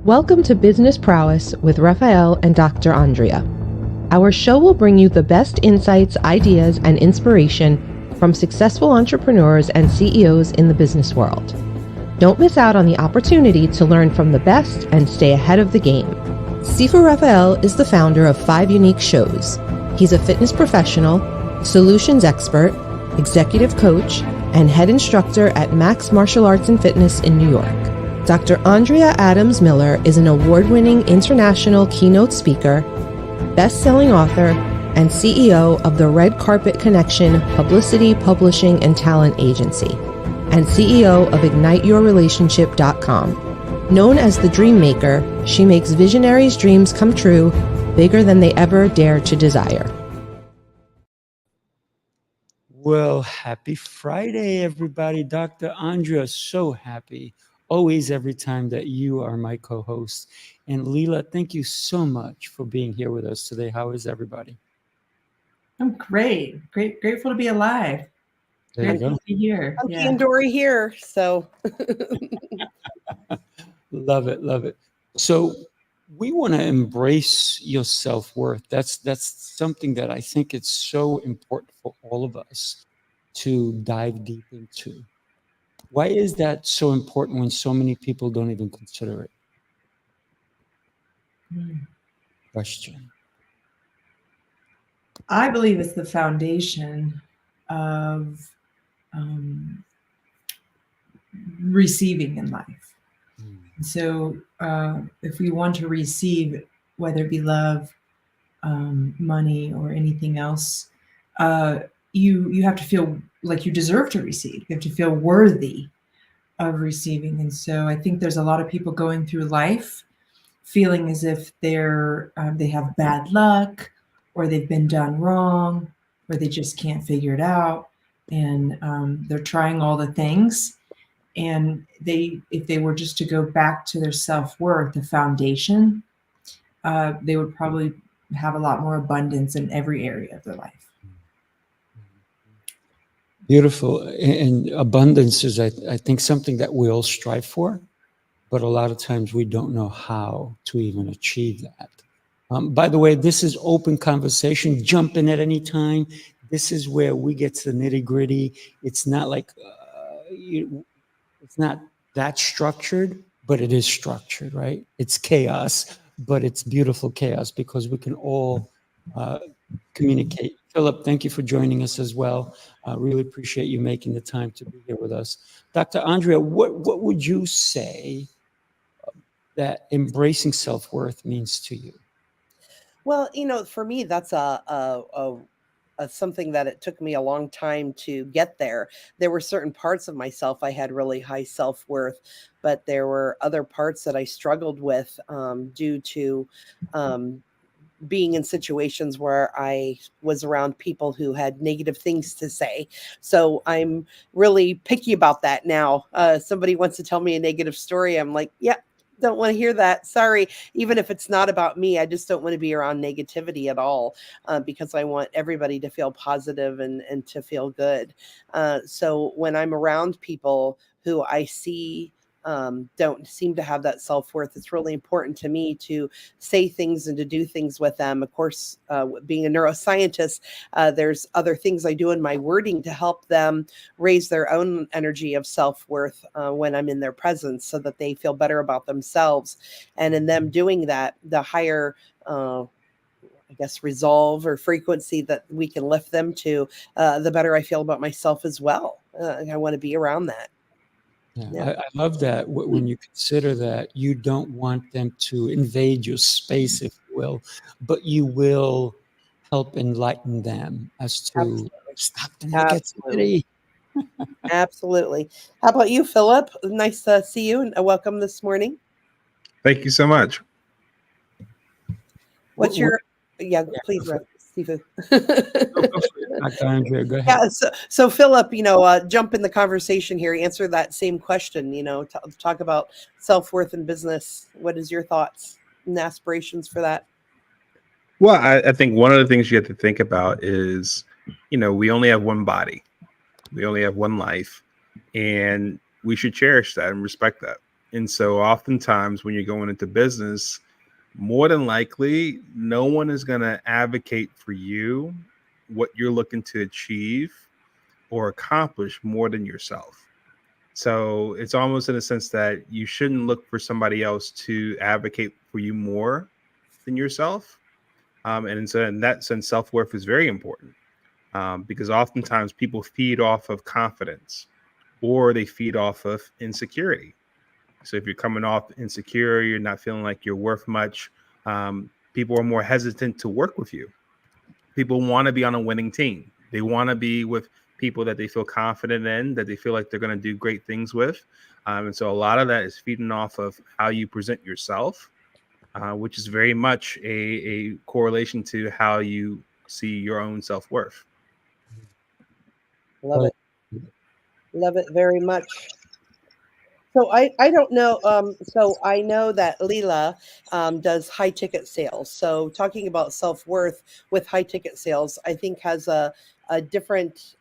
Welcome to Business Prowess with Raphael and Dr. Andrea. Our show will bring you the best insights, ideas, and inspiration from successful entrepreneurs and CEOs in the business world. Don't miss out on the opportunity to learn from the best and stay ahead of the game. Sifu Raphael is the founder of 5 Unique Shows. He's a fitness professional, solutions expert, executive coach, and head instructor at Max Martial Arts and Fitness in New York. Dr. Andrea Adams Miller is an award-winning international keynote speaker, best-selling author, and CEO of the Red Carpet Connection Publicity, Publishing, and Talent Agency, and CEO of IgniteYourRelationship.com. Known as the Dream Maker, she makes visionaries' dreams come true, bigger than they ever dared to desire. Well, happy Friday, everybody. Dr. Andrea, so happy. Always, every time that you are my co-host. And Lila, thank you so much for being here with us today. How is everybody? I'm great. Grateful to be alive. There you go. Grateful to be here. I'm Team Dory here, so. Love it, love it. So we want to embrace your self-worth. That's something that I think it's so important for all of us to dive deep into. Why is that so important when so many people don't even consider it? Question. I believe it's the foundation of receiving in life. So if we want to receive, whether it be love, money, or anything else, you have to feel like you deserve to receive. You have to feel worthy of receiving. And so I think there's a lot of people going through life feeling as if they have bad luck, or they've been done wrong, or they just can't figure it out. And they're trying all the things. And if they were just to go back to their self-worth, the foundation, they would probably have a lot more abundance in every area of their life. Beautiful. And abundance is, I think, something that we all strive for, but a lot of times we don't know how to even achieve that. By the way, this is open conversation. Jump in at any time. This is where we get to the nitty-gritty. It's not like, it's not that structured, but it is structured, right? It's chaos, but it's beautiful chaos because we can all communicate. Philip, thank you for joining us as well. Really appreciate you making the time to be here with us. Dr. Andrea, what would you say that embracing self-worth means to you? Well, for me, that's something that it took me a long time to get there. There were certain parts of myself I had really high self-worth, but there were other parts that I struggled with due to being in situations where I was around people who had negative things to say. So I'm really picky about that now. Somebody wants to tell me a negative story. I'm like, yeah, don't want to hear that. Sorry. Even if it's not about me, I just don't want to be around negativity at all because I want everybody to feel positive and to feel good. So when I'm around people who I see don't seem to have that self-worth, it's really important to me to say things and to do things with them. Of course, being a neuroscientist, there's other things I do in my wording to help them raise their own energy of self-worth when I'm in their presence so that they feel better about themselves. And in them doing that, the higher resolve or frequency that we can lift them to, the better I feel about myself as well. I want to be around that. Yeah. I love that when you consider that you don't want them to invade your space, if you will, but you will help enlighten them as to stop the negativity. Absolutely. How about you, Philip? Nice to see you and welcome this morning. Thank you so much. What's your, please, Stephen. Yeah, so Philip, jump in the conversation here, answer that same question, talk about self-worth in business. What is your thoughts and aspirations for that? Well, I think one of the things you have to think about is, we only have one body. We only have one life, and we should cherish that and respect that. And so oftentimes when you're going into business, more than likely, no one is going to advocate for you what you're looking to achieve or accomplish more than yourself. So it's almost in a sense that you shouldn't look for somebody else to advocate for you more than yourself. And so in that sense, self-worth is very important, because oftentimes people feed off of confidence or they feed off of insecurity. So if you're coming off insecure, you're not feeling like you're worth much, people are more hesitant to work with you. People want to be on a winning team. They want to be with people that they feel confident in, that they feel like they're going to do great things with. And so a lot of that is feeding off of how you present yourself, which is very much a correlation to how you see your own self-worth. Love it. Love it very much. So I don't know. So I know that Lila does high ticket sales. So talking about self-worth with high ticket sales, I think has a different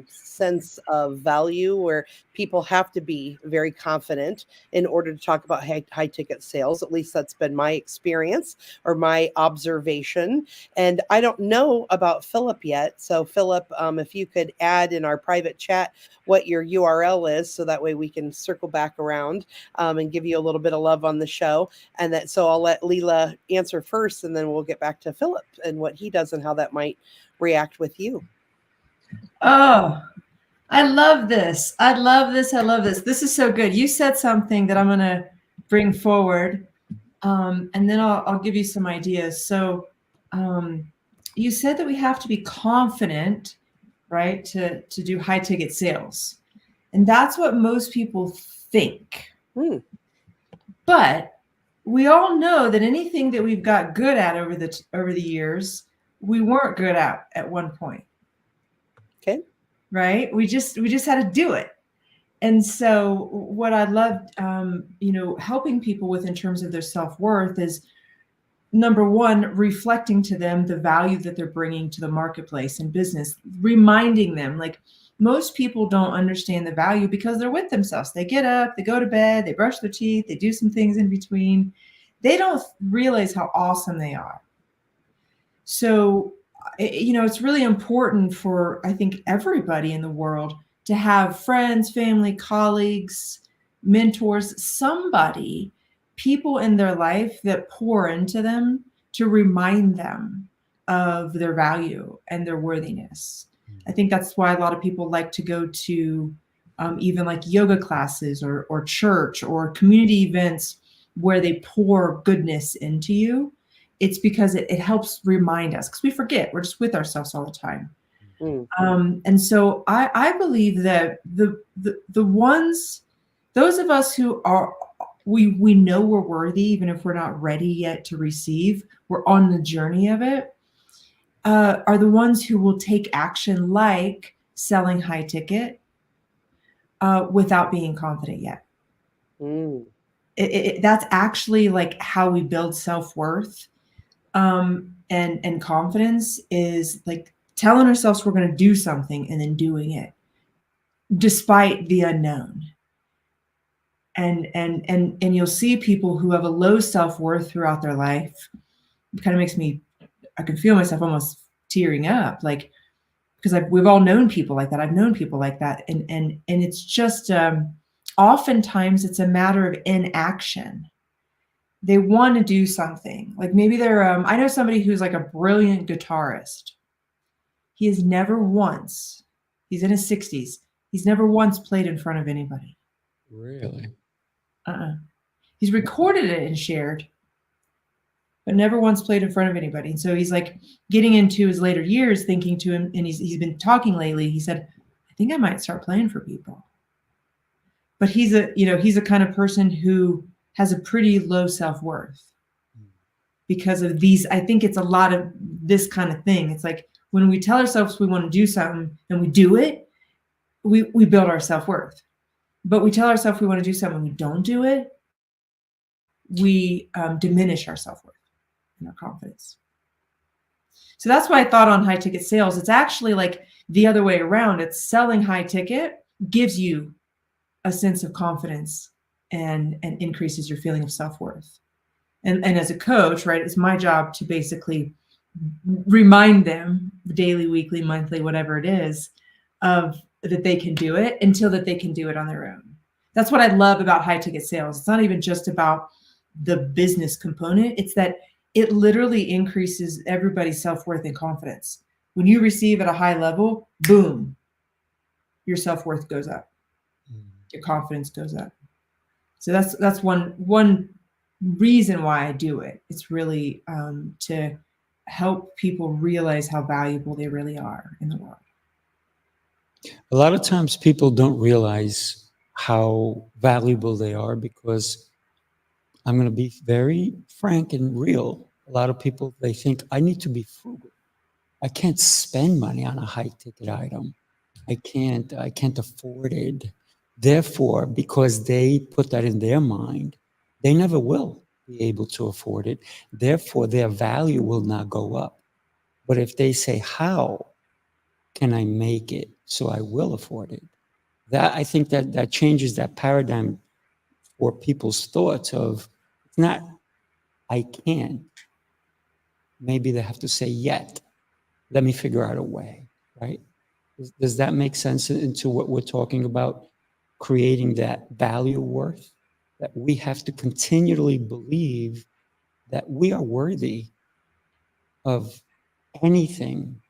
sense of value where people have to be very confident in order to talk about high ticket sales. At least that's been my experience or my observation. And I don't know about Philip yet. So Philip, if you could add in our private chat what your URL is, so that way we can circle back around and give you a little bit of love on the show. And that, so I'll let Lila answer first, and then we'll get back to Philip and what he does and how that might react with you. Oh, I love this. I love this. I love this. This is so good. You said something that I'm going to bring forward, and then I'll give you some ideas. So you said that we have to be confident, right, to do high ticket sales. And that's what most people think. But we all know that anything that we've got good at over the years, we weren't good at one point. Okay. Right. We just had to do it. And so what I loved, helping people with in terms of their self-worth is, number one, reflecting to them the value that they're bringing to the marketplace and business, reminding them, like, most people don't understand the value because they're with themselves. They get up, they go to bed, they brush their teeth, they do some things in between. They don't realize how awesome they are. So, it's really important for, I think, everybody in the world to have friends, family, colleagues, mentors, people in their life that pour into them to remind them of their value and their worthiness. I think that's why a lot of people like to go to even like yoga classes or church or community events where they pour goodness into you. It's because it helps remind us, because we forget. We're just with ourselves all the time. And so I believe that the ones, those of us who are, we know we're worthy, even if we're not ready yet to receive, we're on the journey of it, are the ones who will take action, like selling high ticket without being confident yet. That's actually like how we build self-worth. And confidence is like telling ourselves we're going to do something and then doing it despite the unknown. And you'll see people who have a low self-worth throughout their life. It kind of makes me, I can feel myself almost tearing up, like, because we've all known people like that. I've known people like that. And it's just, oftentimes it's a matter of inaction. They want to do something, like maybe they're, I know somebody who's like a brilliant guitarist. He has never once, he's in his 60s. He's never once played in front of anybody. Really? He's recorded it and shared, but never once played in front of anybody. And so he's like getting into his later years, thinking to him, and he's been talking lately. He said, I think I might start playing for people. But he's a kind of person who has a pretty low self-worth because of these. I think it's a lot of this kind of thing. It's like when we tell ourselves we want to do something and we do it, we build our self-worth. But we tell ourselves we want to do something and we don't do it, we diminish our self-worth and our confidence. So that's why I thought on high ticket sales, it's actually like the other way around. It's selling high ticket gives you a sense of confidence and increases your feeling of self-worth. And as a coach, right, it's my job to basically remind them daily, weekly, monthly, whatever it is, of that they can do it until that they can do it on their own. That's what I love about high ticket sales. It's not even just about the business component. It's that it literally increases everybody's self-worth and confidence. When you receive at a high level, boom, your self-worth goes up. Your confidence goes up. So that's one reason why I do it. It's really to help people realize how valuable they really are in the world. A lot of times people don't realize how valuable they are because I'm going to be very frank and real. A lot of people, they think I need to be frugal. I can't spend money on a high ticket item. I can't afford it. Therefore, because they put that in their mind, they never will be able to afford it. Therefore, their value will not go up. But if they say, how can I make it so I will afford it? That, I think that changes that paradigm for people's thoughts of, it's not, I can't. Maybe they have to say, yet. Let me figure out a way, right? Does that make sense into what we're talking about? Creating that value worth, that we have to continually believe that we are worthy of anything.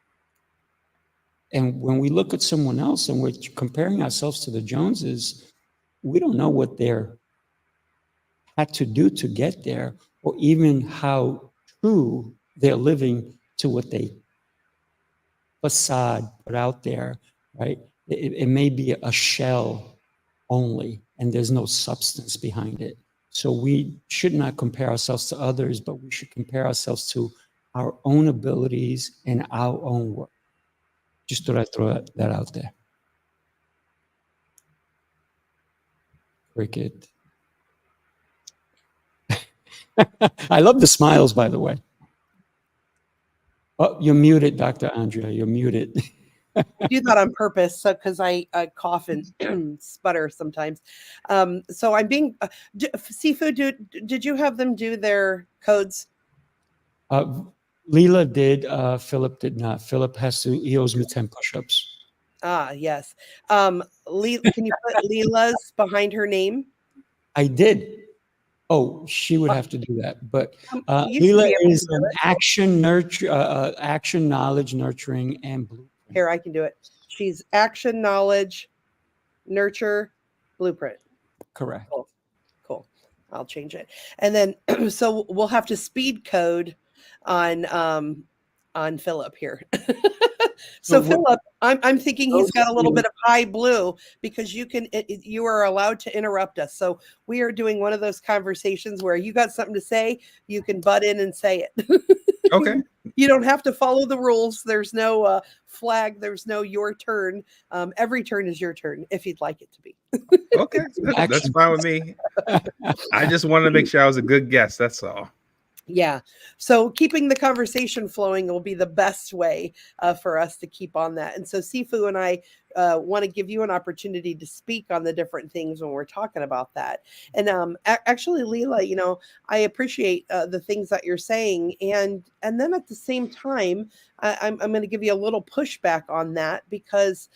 And when we look at someone else and we're comparing ourselves to the Joneses, we don't know what they're had to do to get there, or even how true they're living to what they facade put out there, right? It may be a shell only, and there's no substance behind it. So we should not compare ourselves to others, but we should compare ourselves to our own abilities and our own work. Just thought I'd throw that out there. Cricket. I love the smiles, by the way. Oh, you're muted, Dr. Andrea. You're muted. I do that on purpose, so because I cough and sputter sometimes. So I'm being Seafood. Did you have them do their codes? Lila did. Philip did not. Philip he owes me 10 push-ups. Ah, yes. Can you put Lila's behind her name? I did. Oh, she would have to do that. But You should Lila be able is to do an it. action, knowledge, nurturing, and blueprint. Here, I can do it. She's action, knowledge, nurture, blueprint. Correct. Cool. I'll change it. And then, so we'll have to speed code on Philip here. So Philip, I'm thinking he's got a little bit of high blue because you are allowed to interrupt us. So we are doing one of those conversations where you got something to say, you can butt in and say it. Okay. You don't have to follow the rules. There's no flag. There's no your turn. Every turn is your turn if you'd like it to be. Okay. That's fine with me. I just wanted to make sure I was a good guest. That's all. Yeah. So keeping the conversation flowing will be the best way for us to keep on that. And so Sifu and I want to give you an opportunity to speak on the different things when we're talking about that. And actually, Lila, I appreciate the things that you're saying. And then at the same time, I'm going to give you a little pushback on that because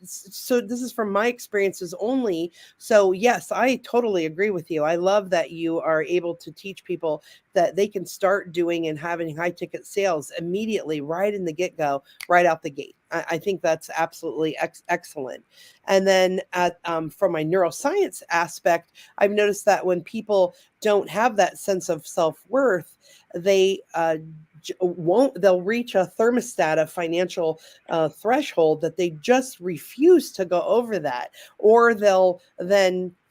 so this is from my experiences only. So yes, I totally agree with you. I love that you are able to teach people that they can start doing and having high ticket sales immediately, right in the get-go, right out the gate. I think that's absolutely excellent. And then from my neuroscience aspect, I've noticed that when people don't have that sense of self-worth, they'll reach a thermostat, a financial threshold that they just refuse to go over that. Or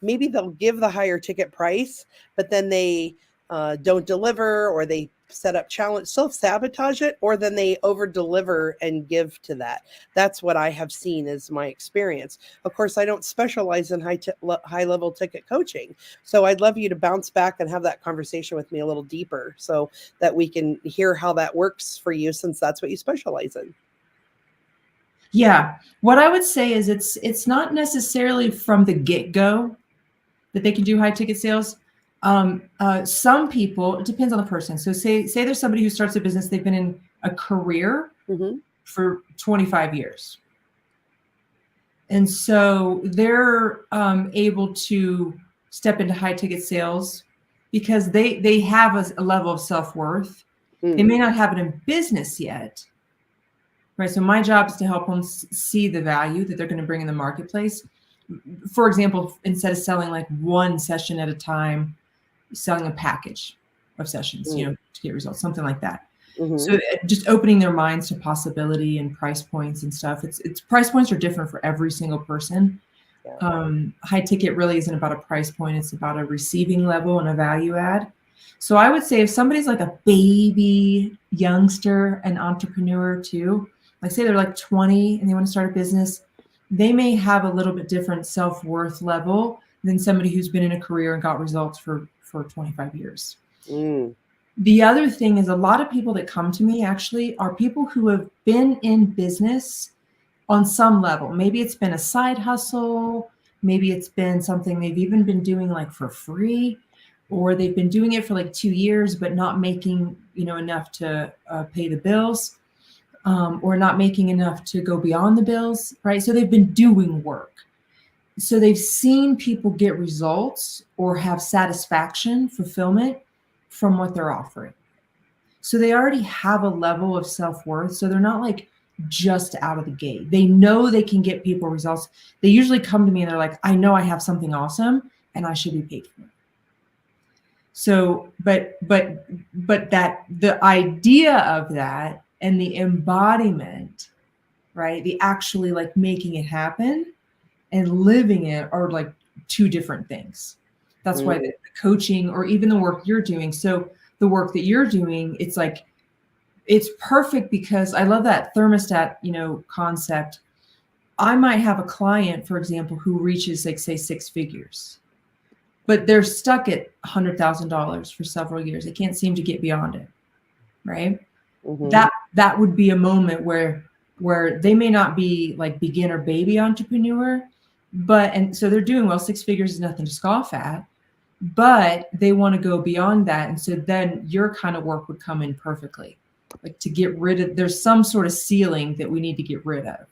maybe they'll give the higher ticket price, but then they don't deliver, or they set up self-sabotage it, or then they over deliver and give to that. That's what I have seen as my experience. Of course, I don't specialize in high level ticket coaching. So I'd love you to bounce back and have that conversation with me a little deeper so that we can hear how that works for you, since that's what you specialize in. Yeah. What I would say is it's not necessarily from the get-go that they can do high ticket sales. Some people, it depends on the person. So say there's somebody who starts a business, they've been in a career for 25 years. And so they're able to step into high ticket sales because they have a level of self-worth. They may not have it in business yet, right? So my job is to help them see the value that they're going to bring in the marketplace. For example, instead of selling like one session at a time, selling a package of sessions, to get results, something like that. So just opening their minds to possibility and price points and stuff. It's price points are different for every single person. High ticket really isn't about a price point. It's about a receiving level and a value add. So I would say if somebody's like a baby youngster, an entrepreneur too, like say they're like 20 and they want to start a business, they may have a little bit different self-worth level than somebody who's been in a career and got results for 25 years. The other thing is a lot of people that come to me actually are people who have been in business on some level. Maybe it's been a side hustle. Maybe it's been something they've even been doing like for free, or they've been doing it for like 2 years, but not making, enough to pay the bills, or not making enough to go beyond the bills, right? So they've been doing work. So they've seen people get results or have satisfaction, fulfillment from what they're offering. So they already have a level of self-worth. So they're not like just out of the gate. They know they can get people results. They usually come to me and they're like, I know I have something awesome and I should be paid for it. So, but that the idea of that and the embodiment, right? The actually like making it happen and living it are like two different things. That's why the coaching or even the work you're doing. So the work that you're doing, it's like, it's perfect because I love that thermostat, concept. I might have a client, for example, who reaches like say 6 figures, but they're stuck at $100,000 for several years. They can't seem to get beyond it. Right. That would be a moment where they may not be like beginner baby entrepreneur, and so they're doing well. 6 figures is nothing to scoff at, but they want to go beyond that. And so then your kind of work would come in perfectly, like to get rid of, there's some sort of ceiling that we need to get rid of.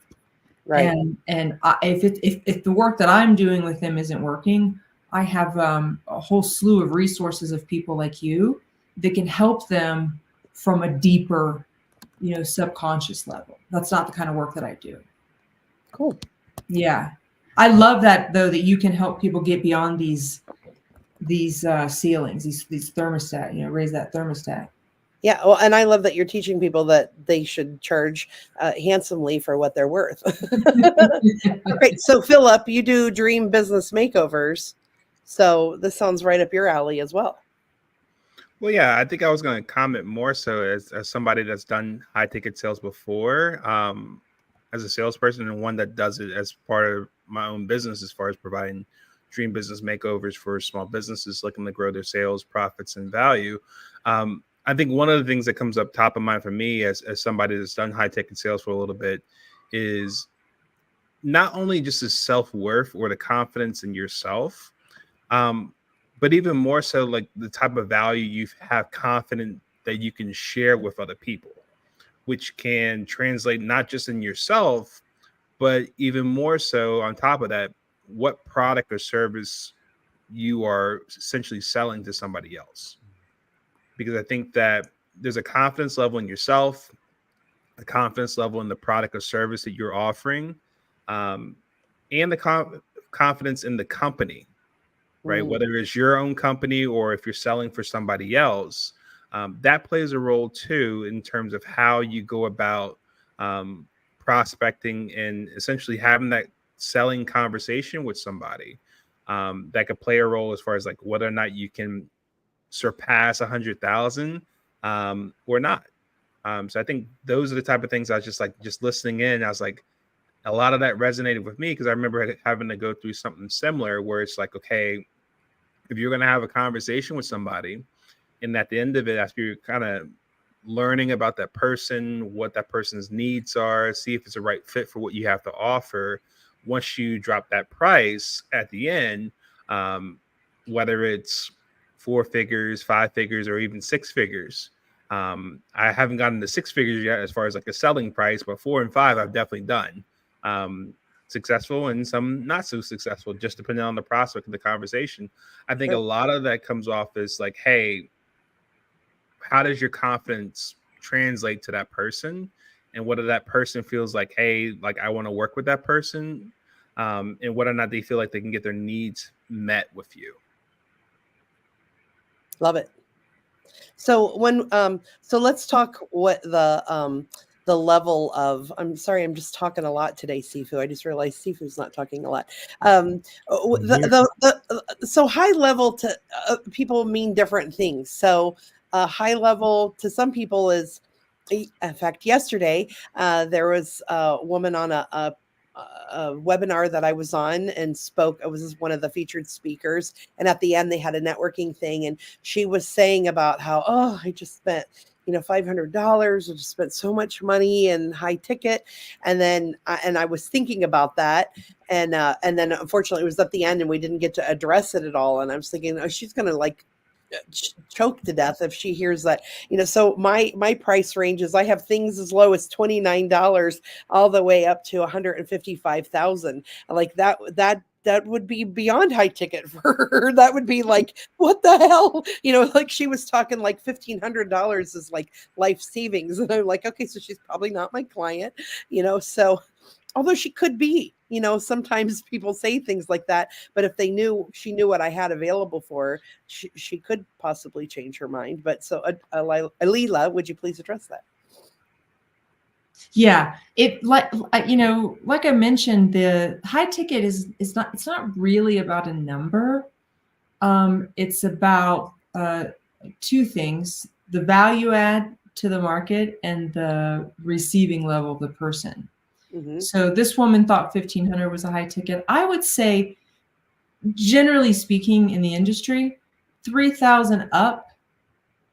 Right. And if the work that I'm doing with them isn't working, I have a whole slew of resources of people like you that can help them from a deeper, subconscious level. That's not the kind of work that I do. Cool. Yeah. I love that though, that you can help people get beyond these ceilings, these thermostat, raise that thermostat. Yeah. Well, and I love that you're teaching people that they should charge handsomely for what they're worth. Great. So Philip, you do dream business makeovers. So this sounds right up your alley as well. Well, yeah, I think I was going to comment more so as somebody that's done high ticket sales before, as a salesperson, and one that does it as part of my own business as far as providing dream business makeovers for small businesses looking to grow their sales, profits, and value. I think one of the things that comes up top of mind for me as somebody that's done high ticket sales for a little bit is not only just the self-worth or the confidence in yourself, but even more so like the type of value you have confident that you can share with other people, which can translate not just in yourself, but even more so on top of that, what product or service you are essentially selling to somebody else. Because I think that there's a confidence level in yourself, a confidence level in the product or service that you're offering, and the confidence in the company, right? Whether it's your own company or if you're selling for somebody else, that plays a role too in terms of how you go about prospecting and essentially having that selling conversation with somebody. That could play a role as far as like whether or not you can surpass 100,000 or not. So I think those are the type of things I was just listening in. I was like, a lot of that resonated with me because I remember having to go through something similar where it's like, okay, if you're going to have a conversation with somebody and at the end of it, after you're kind of learning about that person, what that person's needs are, see if it's a right fit for what you have to offer. Once you drop that price at the end, whether it's 4 figures, 5 figures, or even 6 figures. I haven't gotten to 6 figures yet as far as like a selling price, but 4 and 5 I've definitely done. Successful and some not so successful, just depending on the prospect of the conversation. I think a lot of that comes off as like, hey, how does your confidence translate to that person? And whether that person feels like, hey, like I want to work with that person, and whether or not they feel like they can get their needs met with you. Love it. So when so let's talk what the level of, I'm sorry, I'm just talking a lot today, Sifu. I just realized Sifu's not talking a lot. So high level to people mean different things. So high level to some people is, in fact, yesterday there was a woman on a webinar that I was on and spoke. I was one of the featured speakers. And at the end, they had a networking thing. And she was saying about how, oh, I just spent, $500. I just spent so much money and high ticket. And then, I was thinking about that. And then unfortunately it was at the end and we didn't get to address it at all. And I was thinking, oh, she's going to like choke to death if she hears that. So my price ranges, I have things as low as $29 all the way up to $155,000. Like that would be beyond high ticket for her. That would be like, what the hell? Like she was talking like $1,500 is like life savings. And I'm like, okay, so she's probably not my client, so although she could be, sometimes people say things like that, but if she knew what I had available for her, she could possibly change her mind. But so Lila, would you please address that? Yeah, like I mentioned, the high ticket it's not really about a number. It's about two things: the value add to the market and the receiving level of the person. Mm-hmm. So this woman thought 1,500 was a high ticket. I would say, generally speaking, in the industry, 3,000 up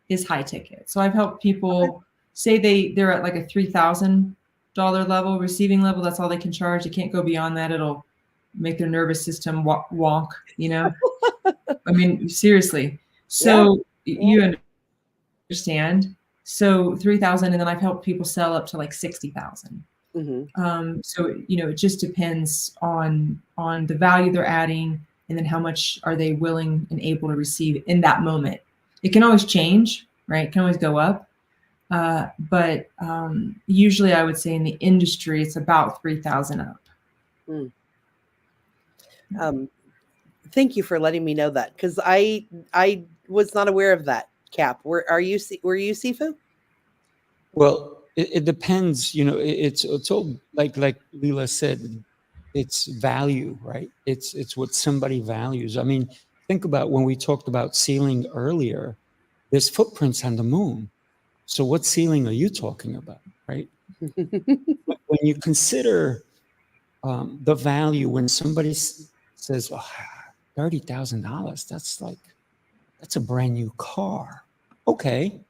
is high ticket. So I've helped people say they're at like a $3,000 level, receiving level. That's all they can charge. They can't go beyond that. It'll make their nervous system wonk, I mean, seriously. So you understand. So 3,000, and then I've helped people sell up to like 60,000. Mm-hmm. So it just depends on the value they're adding, and then how much are they willing and able to receive in that moment. It can always change, right? It can always go up. But usually I would say in the industry, it's about 3,000 up. Thank you for letting me know that, because I was not aware of that. Cap, were you Sifu? Well, it depends. It's all like Lila said, it's value, right? It's what somebody values. I mean, think about when we talked about ceiling earlier. There's footprints on the moon. So what ceiling are you talking about, right? When you consider the value, when somebody says, oh, $30,000, that's a brand new car. Okay.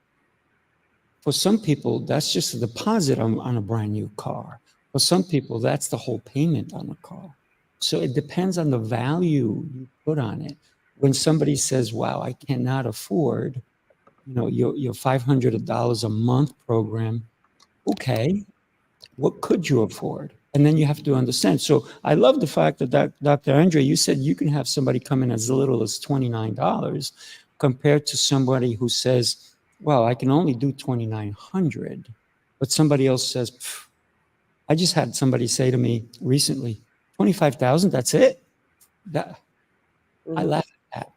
For some people, that's just a deposit on a brand new car. For some people, that's the whole payment on the car. So it depends on the value you put on it. When somebody says, wow, I cannot afford your $500 a month program, okay, what could you afford? And then you have to understand. So I love the fact that Dr. Andre, you said you can have somebody come in as little as $29 compared to somebody who says, well, I can only do $2,900. But somebody else says, I just had somebody say to me recently, $25,000, that's it? I laugh at that.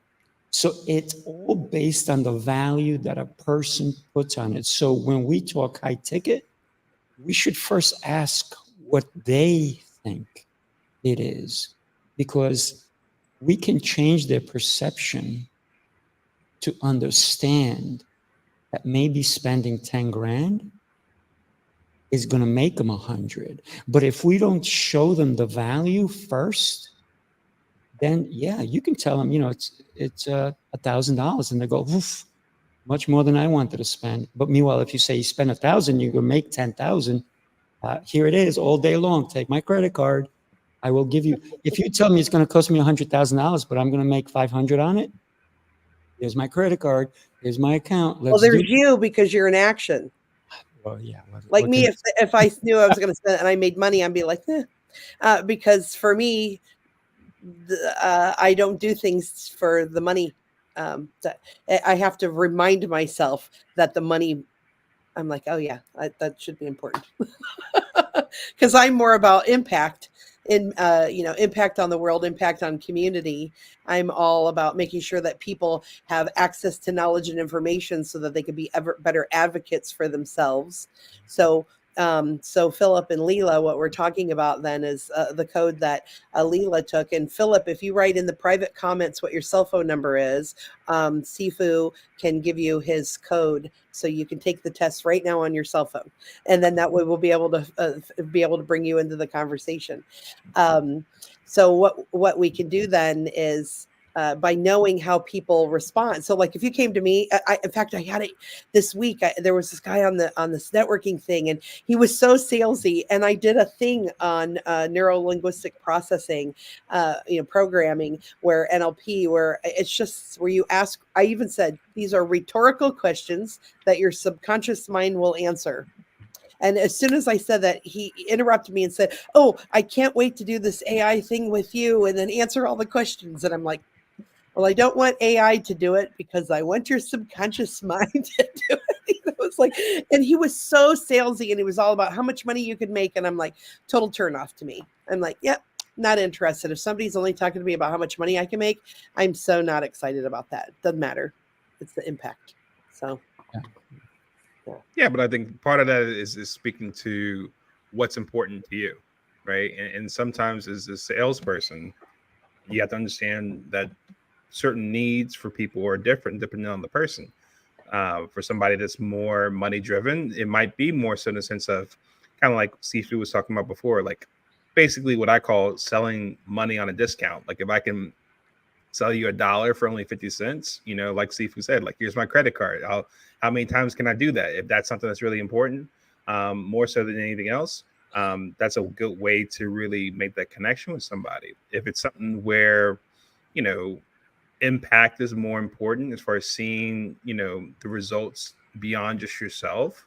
So it's all based on the value that a person puts on it. So when we talk high ticket, we should first ask what they think it is, because we can change their perception to understand that maybe spending 10 grand is going to make them 100. But if we don't show them the value first, then yeah, you can tell them, it's $1,000, and they go, oof, much more than I wanted to spend. But meanwhile, if you say you spend 1,000, you're going to make 10,000. Here it is all day long. Take my credit card. I will give you, if you tell me it's going to cost me $100,000, but I'm going to make 500 on it, there's my credit card, here's my account. Well, Let's there's do. you because you're in action. Well, yeah. Like me, if I knew I was going to spend it and I made money, I'd be like, because for me, I don't do things for the money. I have to remind myself that the money, I'm like, oh yeah, that should be important. Because I'm more about impact in, impact on the world, impact on community. I'm all about making sure that people have access to knowledge and information so that they can be ever better advocates for themselves. So Philip and Lila, what we're talking about then is the code that Lila took. And Philip, if you write in the private comments what your cell phone number is, Sifu can give you his code so you can take the test right now on your cell phone, and then that way we'll be able to bring you into the conversation. So what we can do then is, by knowing how people respond. So like if you came to me, in fact, I had it this week. There was this guy on this networking thing, and he was so salesy. And I did a thing on neuro-linguistic processing, programming, where NLP, where it's just where you ask. I even said these are rhetorical questions that your subconscious mind will answer. And as soon as I said that, he interrupted me and said, "Oh, I can't wait to do this AI thing with you and then answer all the questions." And I'm like, well, I don't want AI to do it because I want your subconscious mind to do it. It was like, and he was so salesy, and he was all about how much money you could make. And I'm like, total turn off to me. I'm like, yep, not interested. If somebody's only talking to me about how much money I can make, I'm so not excited about that. Doesn't matter. It's the impact. So. Yeah, but I think part of that is speaking to what's important to you, right? And sometimes as a salesperson, you have to understand that certain needs for people are different depending on the person. For somebody that's more money driven, it might be more so in the sense of kind of like Sifu was talking about before, like basically what I call selling money on a discount. Like if I can sell you $1 for only 50 cents, like Sifu said, like, here's my credit card. How many times can I do that? If that's something that's really important, more so than anything else, that's a good way to really make that connection with somebody. If it's something where, impact is more important as far as seeing, the results beyond just yourself,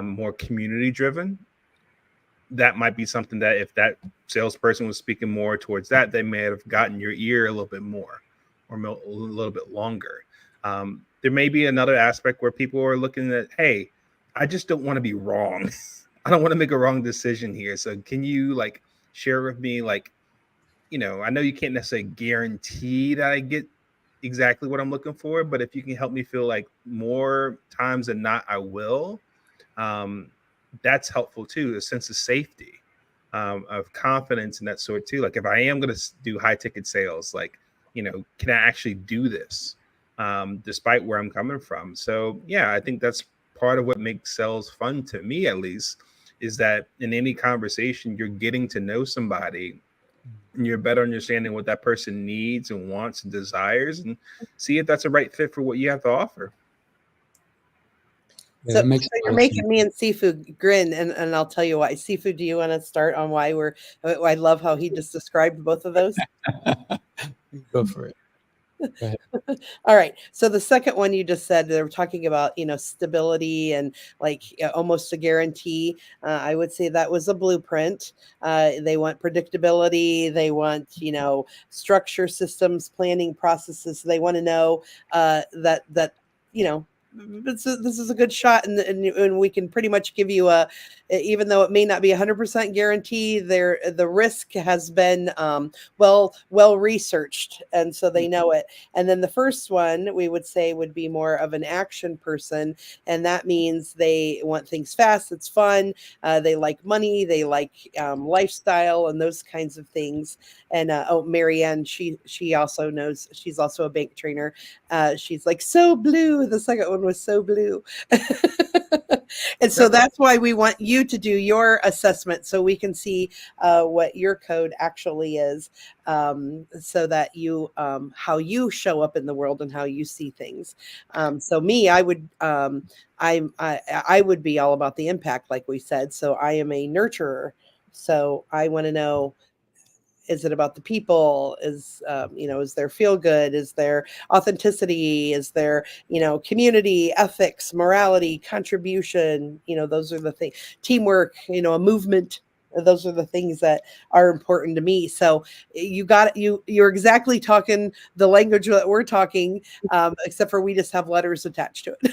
more community driven, that might be something that if that salesperson was speaking more towards that, they may have gotten your ear a little bit more or a little bit longer. There may be another aspect where people are looking at, hey, I just don't want to be wrong. I don't want to make a wrong decision here. So can you like share with me, like, I know you can't necessarily guarantee that I get exactly what I'm looking for, but if you can help me feel like more times than not, I will. That's helpful too. A sense of safety, of confidence and that sort too. Like if I am going to do high ticket sales, like, can I actually do this, despite where I'm coming from? So yeah, I think that's part of what makes sales fun, to me at least, is that in any conversation, you're getting to know somebody and you're better understanding what that person needs and wants and desires, and see if that's a right fit for what you have to offer. Yeah, So you're making me and Sifu grin, and I'll tell you why. Sifu, do you want to start on why I love how he just described both of those? Go for it. Go ahead. All right. So the second one you just said, they were talking about, stability and like almost a guarantee. I would say that was a blueprint. They want predictability. They want, structure, systems, planning processes. They want to know that, this is a good shot, and we can pretty much give you even though it may not be 100% guarantee, the risk has been well researched, and so they know it. And then the first one we would say would be more of an action person, and that means they want things fast. It's fun. They like money. They like lifestyle and those kinds of things. And Marianne, she also knows. She's also a bank trainer. She's like, so blue. The second one was so blue. And so that's why we want you to do your assessment so we can see what your code actually is, so that you how you show up in the world and how you see things. So me, I would I would be all about the impact, like we said. So I am a nurturer. So I want to know is it about the people? Is is there feel good? Is there authenticity? Is there community, ethics, morality, contribution? Those are the things. Teamwork. A movement. Those are the things that are important to me. So you're exactly talking the language that we're talking, except for we just have letters attached to it.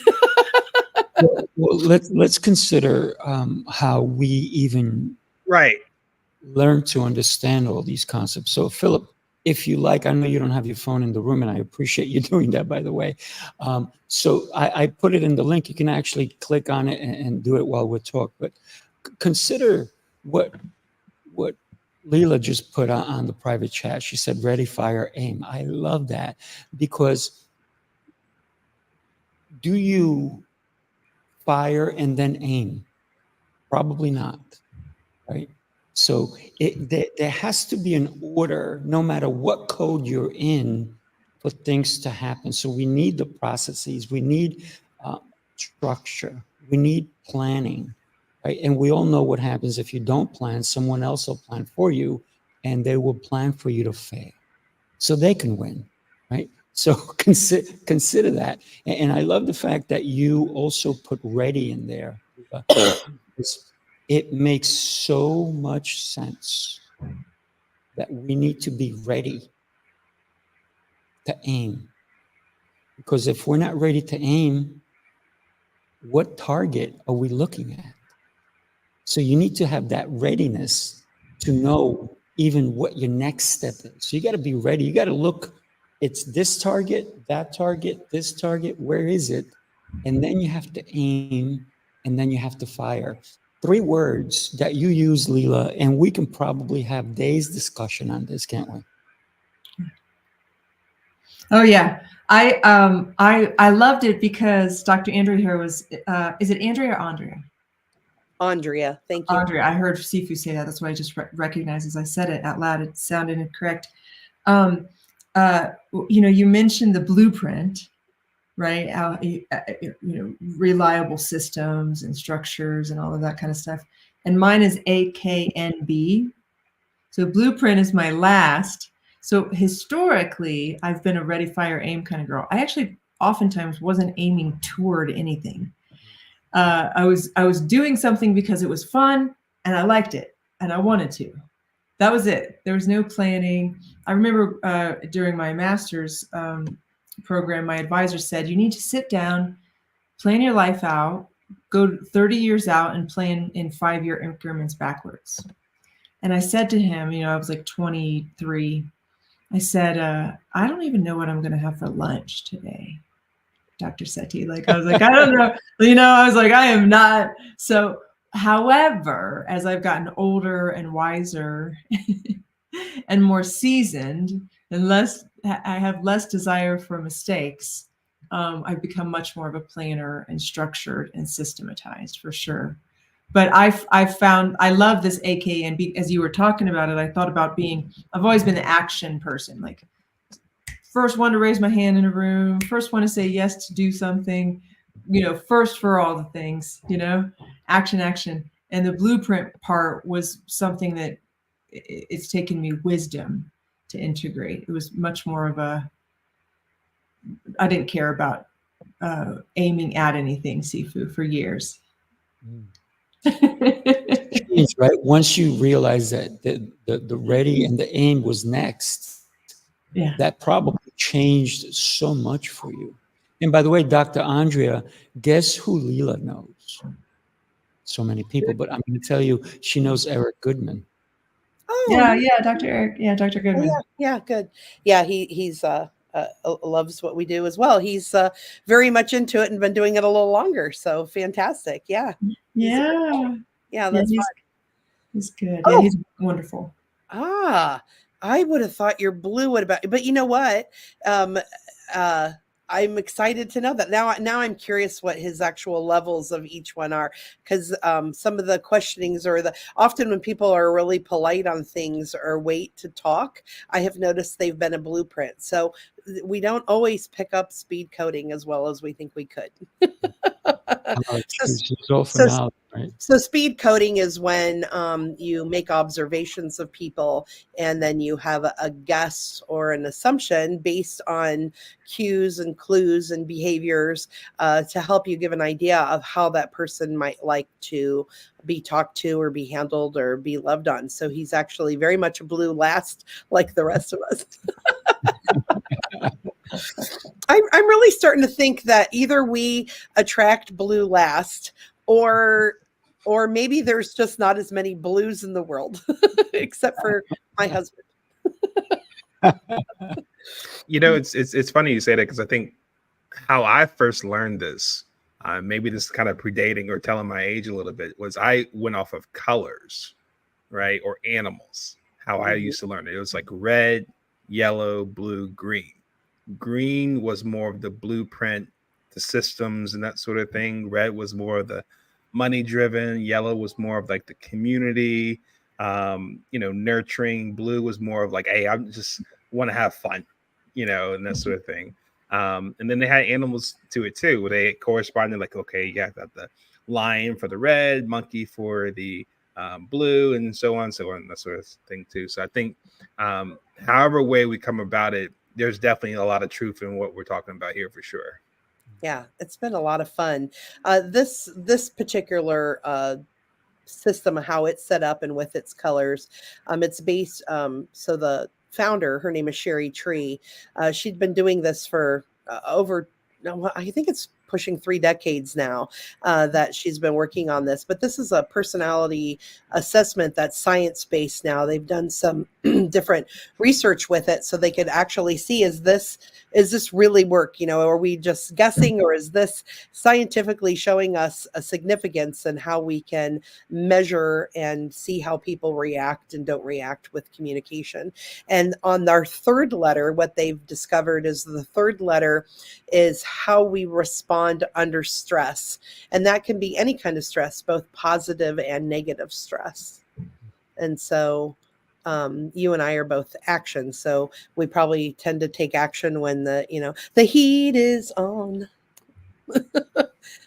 Well, let's consider how we even Right. learn to understand all these concepts. So, Philip, if you like, I know you don't have your phone in the room, and I appreciate you doing that, by the way. So I put it in the link. You can actually click on it and do it while we talk. But consider what Lila just put on the private chat. She said, ready, fire, aim. I love that, because do you fire and then aim? Probably not, right? So there has to be an order, no matter what code you're in, for things to happen. So we need the processes, we need structure, we need planning, right? And we all know what happens if you don't plan. Someone else will plan for you, and they will plan for you to fail, so they can win, right? So consider that. And I love the fact that you also put ready in there. It makes so much sense that we need to be ready to aim. Because if we're not ready to aim, what target are we looking at? So you need to have that readiness to know even what your next step is. So you got to be ready. You got to look, it's this target, that target, this target, where is it? And then you have to aim, and then you have to fire. 3 words that you use, Lila, and we can probably have days discussion on this, can't we? Oh yeah, I loved it because Dr. Andrea here was. Is it Andrea or Andrea? Andrea, thank you. Andrea, I heard Sifu say that. That's why I just recognized as I said it out loud. It sounded incorrect. You mentioned the blueprint, right? How reliable systems and structures and all of that kind of stuff. And mine is AKNB. So blueprint is my last. So historically, I've been a ready, fire, aim kind of girl. I actually oftentimes wasn't aiming toward anything. I was doing something because it was fun and I liked it and I wanted to. That was it. There was no planning. I remember during my master's program, my advisor said, you need to sit down, plan your life out, go 30 years out and plan in 5-year increments backwards. And I said to him, I was like 23. I said, I don't even know what I'm going to have for lunch today, Dr. Sethi. I was like, I don't know. I was like, I am not. So, however, as I've gotten older and wiser and more seasoned and I have less desire for mistakes, I've become much more of a planner and structured and systematized for sure. But I've found, I love this AKNB. As you were talking about it, I thought about I've always been the action person, like first one to raise my hand in a room, first one to say yes to do something, first for all the things, action. And the blueprint part was something that it's taken me wisdom to integrate. It was much more of I didn't care about aiming at anything, Sifu, for years. Right? Once you realize that the ready and the aim was next, that probably changed so much for you. And by the way, Dr. Andrea, guess who Lila knows? So many people, but I'm going to tell you, she knows Eric Goodman. Oh yeah, Dr. Eric, Dr. Goodman. Yeah, good. Yeah, he's loves what we do as well. He's very much into it and been doing it a little longer. So fantastic. Yeah. That's fun. He's good. Yeah, he's wonderful. I would have thought your blue would have been, but you know what? I'm excited to know that now I'm curious what his actual levels of each one are, because some of the questionings often when people are really polite on things or wait to talk, I have noticed they've been a blueprint. So we don't always pick up speed coding as well as we think we could. It's all for so now, right? So speed coding is when you make observations of people and then you have a guess or an assumption based on cues and clues and behaviors to help you give an idea of how that person might like to be talked to or be handled or be loved on. So he's actually very much a blue last like the rest of us. I'm really starting to think that either we attract blue last or maybe there's just not as many blues in the world except for my husband. You know, it's funny you say that, because I think how I first learned this, maybe this is kind of predating or telling my age a little bit, was I went off of colors, right? Or animals, how I used to learn it. It was like red, yellow, blue, green. Green was more of the blueprint, the systems and that sort of thing. Red was more of the money driven. Yellow was more of like the community, nurturing. Blue was more of like, hey, I just want to have fun, and that sort of thing. And then they had animals to it too, where they corresponded, like, okay, you got the lion for the red, monkey for the blue, and so on, that sort of thing too. So I think however way we come about it, there's definitely a lot of truth in what we're talking about here for sure. Yeah, it's been a lot of fun. This particular system, how it's set up and with its colors, it's based. So the founder, her name is Sherry Tree. She'd been doing this for over, no, I think it's pushing 3 decades now that she's been working on this. But this is a personality assessment that's science-based now. They've done some different research with it so they could actually see, is this really work? Are we just guessing, or is this scientifically showing us a significance and how we can measure and see how people react and don't react with communication? And on our third letter, what they've discovered is the third letter is how we respond under stress. And that can be any kind of stress, both positive and negative stress. And so you and I are both action. So we probably tend to take action when the heat is on.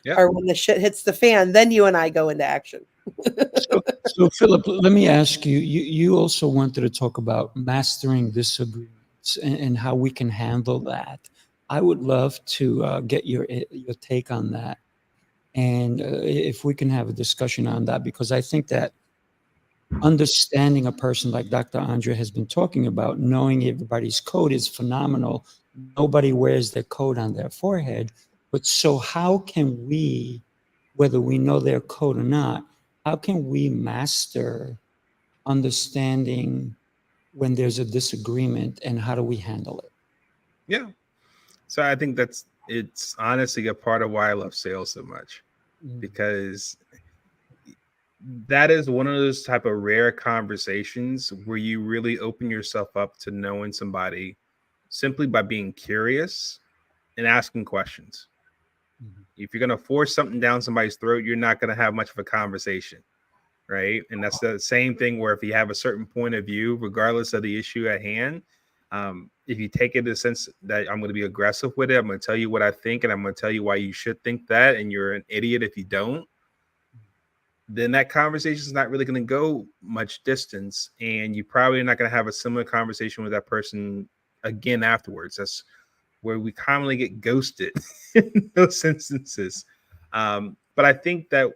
Yep. Or when the shit hits the fan, then you and I go into action. So Philip, let me ask you, you also wanted to talk about mastering disagreements and how we can handle that. I would love to get your take on that. And if we can have a discussion on that, because I think that understanding a person like Dr. Andrea has been talking about, knowing everybody's code is phenomenal. Nobody wears their code on their forehead. But so how can we, whether we know their code or not, how can we master understanding when there's a disagreement, and how do we handle it? Yeah. So I think it's honestly a part of why I love sales so much, because that is one of those type of rare conversations where you really open yourself up to knowing somebody simply by being curious and asking questions. If you're going to force something down somebody's throat, you're not going to have much of a conversation, right? And that's the same thing where if you have a certain point of view, regardless of the issue at hand, if you take it in the sense that I'm going to be aggressive with it, I'm going to tell you what I think, and I'm going to tell you why you should think that, and you're an idiot if you don't, then that conversation is not really going to go much distance, and you probably are not going to have a similar conversation with that person again afterwards. That's where we commonly get ghosted in those instances. But I think that,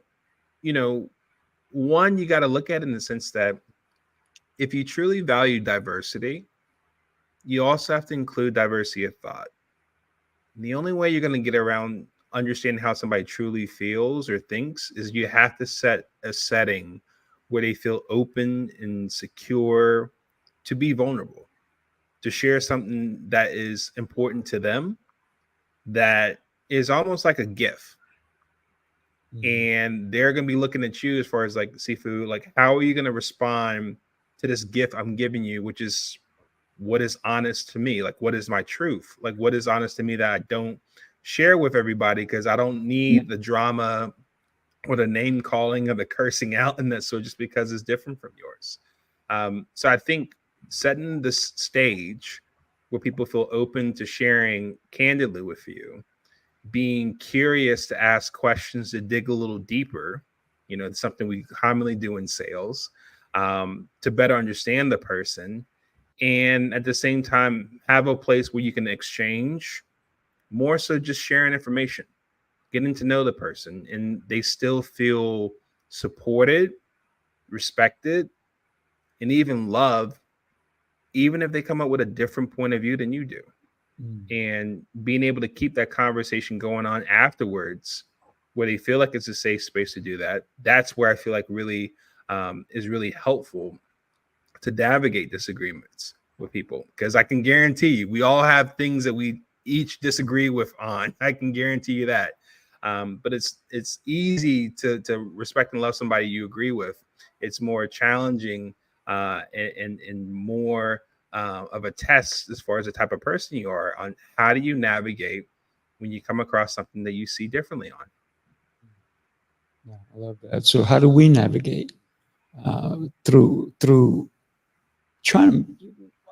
one, you got to look at it in the sense that if you truly value diversity, you also have to include diversity of thought. And the only way you're going to get around understanding how somebody truly feels or thinks is you have to set a setting where they feel open and secure to be vulnerable, to share something that is important to them, that is almost like a gift. And they're going to be looking at you as far as like, Sifu, like, how are you going to respond to this gift I'm giving you, which is what is honest to me? Like, what is my truth? Like, what is honest to me that I don't share with everybody, because I don't need the drama or the name calling or the cursing out and that, so just because it's different from yours. So I think setting this stage where people feel open to sharing candidly with you, being curious to ask questions to dig a little deeper. It's something we commonly do in sales, to better understand the person. And at the same time, have a place where you can exchange, more so just sharing information, getting to know the person, and they still feel supported, respected, and even loved, even if they come up with a different point of view than you do. And being able to keep that conversation going on afterwards, where they feel like it's a safe space to do that. That's where I feel like really is really helpful to navigate disagreements with people, because I can guarantee you, we all have things that we each disagree with on. I can guarantee you that. But it's easy to respect and love somebody you agree with. It's more challenging and more of a test as far as the type of person you are, on how do you navigate when you come across something that you see differently on. Yeah, I love that. So how do we navigate through trying to,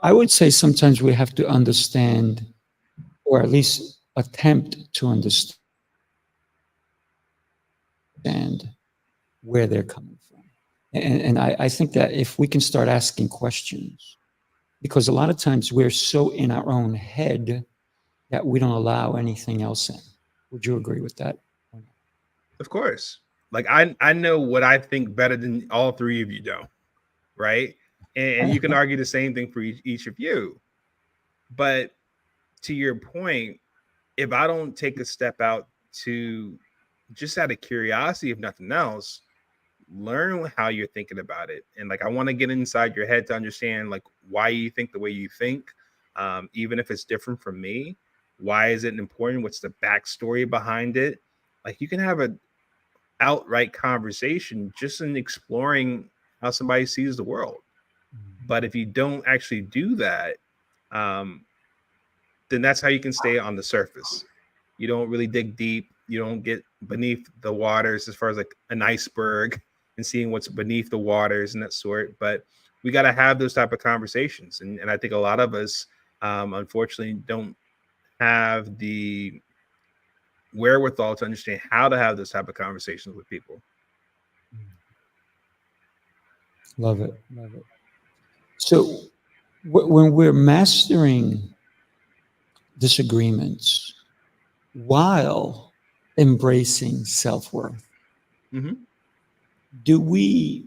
I would say sometimes we have to understand, or at least attempt to understand where they're coming from. And I think that if we can start asking questions, because a lot of times we're so in our own head that we don't allow anything else in. Would you agree with that? Of course. Like I know what I think better than all three of you do, right? And you can argue the same thing for each of you. But to your point, if I don't take a step out to, just out of curiosity, if nothing else, learn how you're thinking about it. And like, I want to get inside your head to understand like why you think the way you think, even if it's different from me. Why is it important? What's the backstory behind it? Like, you can have a outright conversation just in exploring how somebody sees the world. But if you don't actually do that, then that's how you can stay on the surface. You don't really dig deep. You don't get beneath the waters as far as like an iceberg and seeing what's beneath the waters and that sort. But we got to have those type of conversations. And I think a lot of us, unfortunately, don't have the wherewithal to understand how to have those type of conversations with people. Love it. Love it. So when we're mastering disagreements while embracing self-worth, do we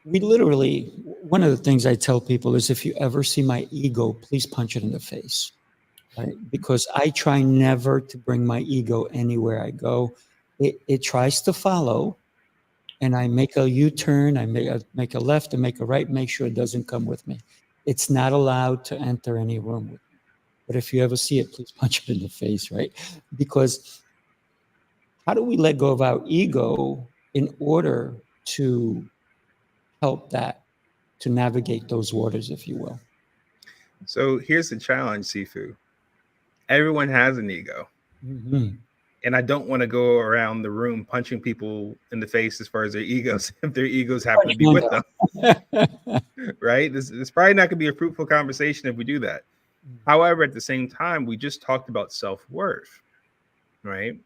literally, one of the things I tell people is, if you ever see my ego, please punch it in the face, right? Because I try never to bring my ego anywhere I go. It tries to follow, and I make a U-turn, I make a left and make a right, make sure it doesn't come with me. It's not allowed to enter any room with me. But if you ever see it, please punch it in the face, right? Because how do we let go of our ego in order to help that, to navigate those waters, if you will? So here's the challenge, Sifu. Everyone has an ego. And I don't want to go around the room punching people in the face as far as their egos, if their egos happen to be with them. Right? This is probably not going to be a fruitful conversation if we do that. However, at the same time, we just talked about self-worth, right?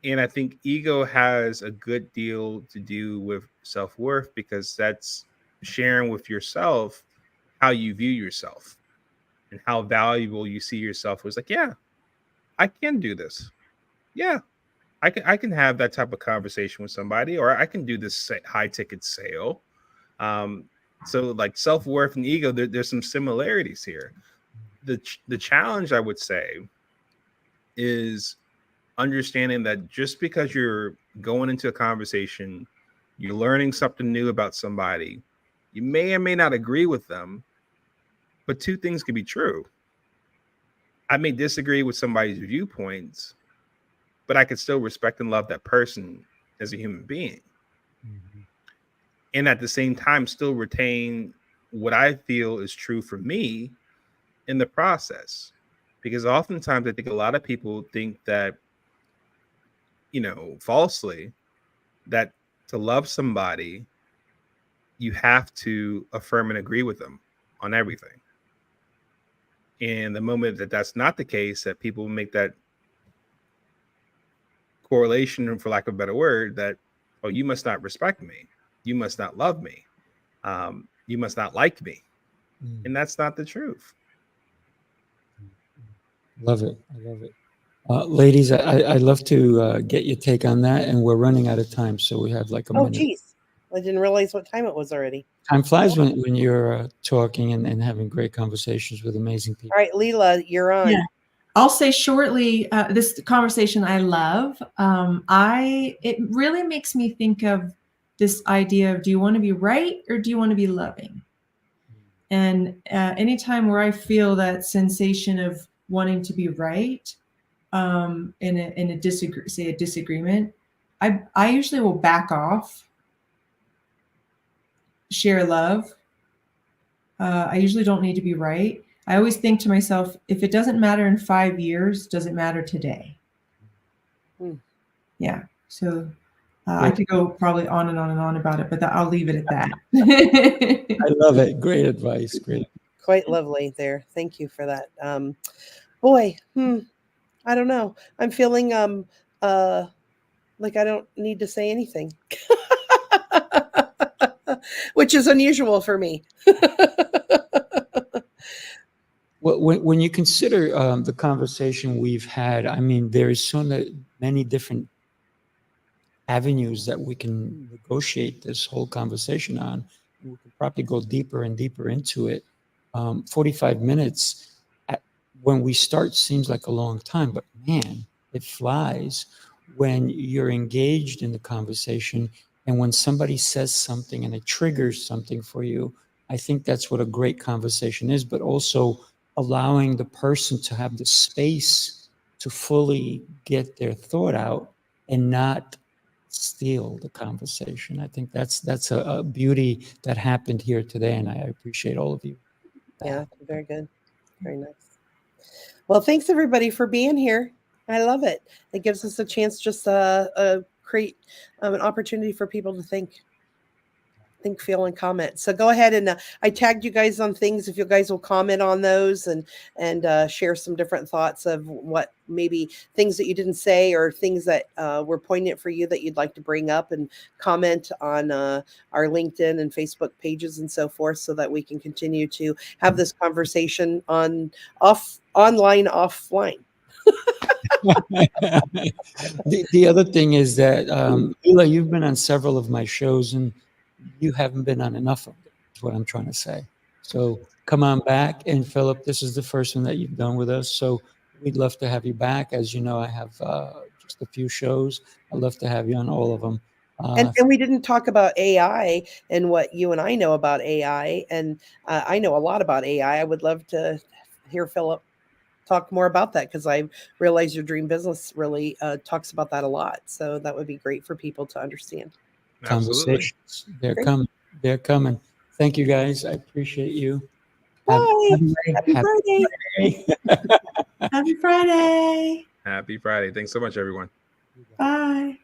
And I think ego has a good deal to do with self-worth, because that's sharing with yourself how you view yourself and how valuable you see yourself. Was like, yeah, I can do this. Yeah, I can have that type of conversation with somebody, or I can do this high ticket sale. So like self-worth and ego, there's some similarities here. The challenge, I would say, is understanding that just because you're going into a conversation, you're learning something new about somebody, you may or may not agree with them, but two things can be true. I may disagree with somebody's viewpoints, but I could still respect and love that person as a human being. And at the same time, still retain what I feel is true for me in the process. Because oftentimes I think a lot of people think that, falsely, that to love somebody, you have to affirm and agree with them on everything. And the moment that that's not the case, that people make that correlation, for lack of a better word, that, oh, you must not respect me, you must not love me, you must not like me. And that's not the truth. Love it. I love it. Ladies, I'd love to get your take on that, and we're running out of time, so we have like a Oh, minute. geez. I didn't realize what time it was already. Time flies when you're talking and having great conversations with amazing people. All right, Lila, you're on. Yeah. I'll say shortly, this conversation I love. It really makes me think of this idea of, do you want to be right or do you want to be loving? And anytime where I feel that sensation of wanting to be right, in a disagreement, I usually will back off, share love. I usually don't need to be right. I always think to myself, if it doesn't matter in 5 years, does it matter today? Yeah. So I could go probably on and on and on about it, but I'll leave it at that. I love it. Great advice. Great. Quite lovely there. Thank you for that. Boy, I don't know. I'm feeling like I don't need to say anything, which is unusual for me. Well, when you consider the conversation we've had, I mean, there is so many different avenues that we can negotiate this whole conversation on. We could probably go deeper and deeper into it. 45 minutes when we start seems like a long time, but man, it flies when you're engaged in the conversation, and when somebody says something and it triggers something for you. I think that's what a great conversation is, but also allowing the person to have the space to fully get their thought out and not steal the conversation. I think that's a beauty that happened here today, and I appreciate all of you. Yeah, very good. Very nice. Well, thanks everybody for being here. I love it. It gives us a chance just create an opportunity for people to think, feel, and comment. So go ahead, and I tagged you guys on things. If you guys will comment on those and share some different thoughts of what maybe things that you didn't say or things that were poignant for you that you'd like to bring up, and comment on our LinkedIn and Facebook pages and so forth, so that we can continue to have this conversation online, offline. The other thing is that, Lila, you've been on several of my shows, and you haven't been on enough of them, is what I'm trying to say. So come on back. And Philip, this is the first one that you've done with us, so we'd love to have you back. As you know, I have just a few shows. I'd love to have you on all of them. And we didn't talk about AI and what you and I know about AI. And I know a lot about AI. I would love to hear Philip talk more about that, because I realize your dream business really talks about that a lot. So that would be great for people to understand. Conversations. They're Great. coming. They're coming. Thank you, guys. I appreciate you. Bye. Happy Friday. Happy Friday. Happy Friday. Thanks so much, everyone. Bye.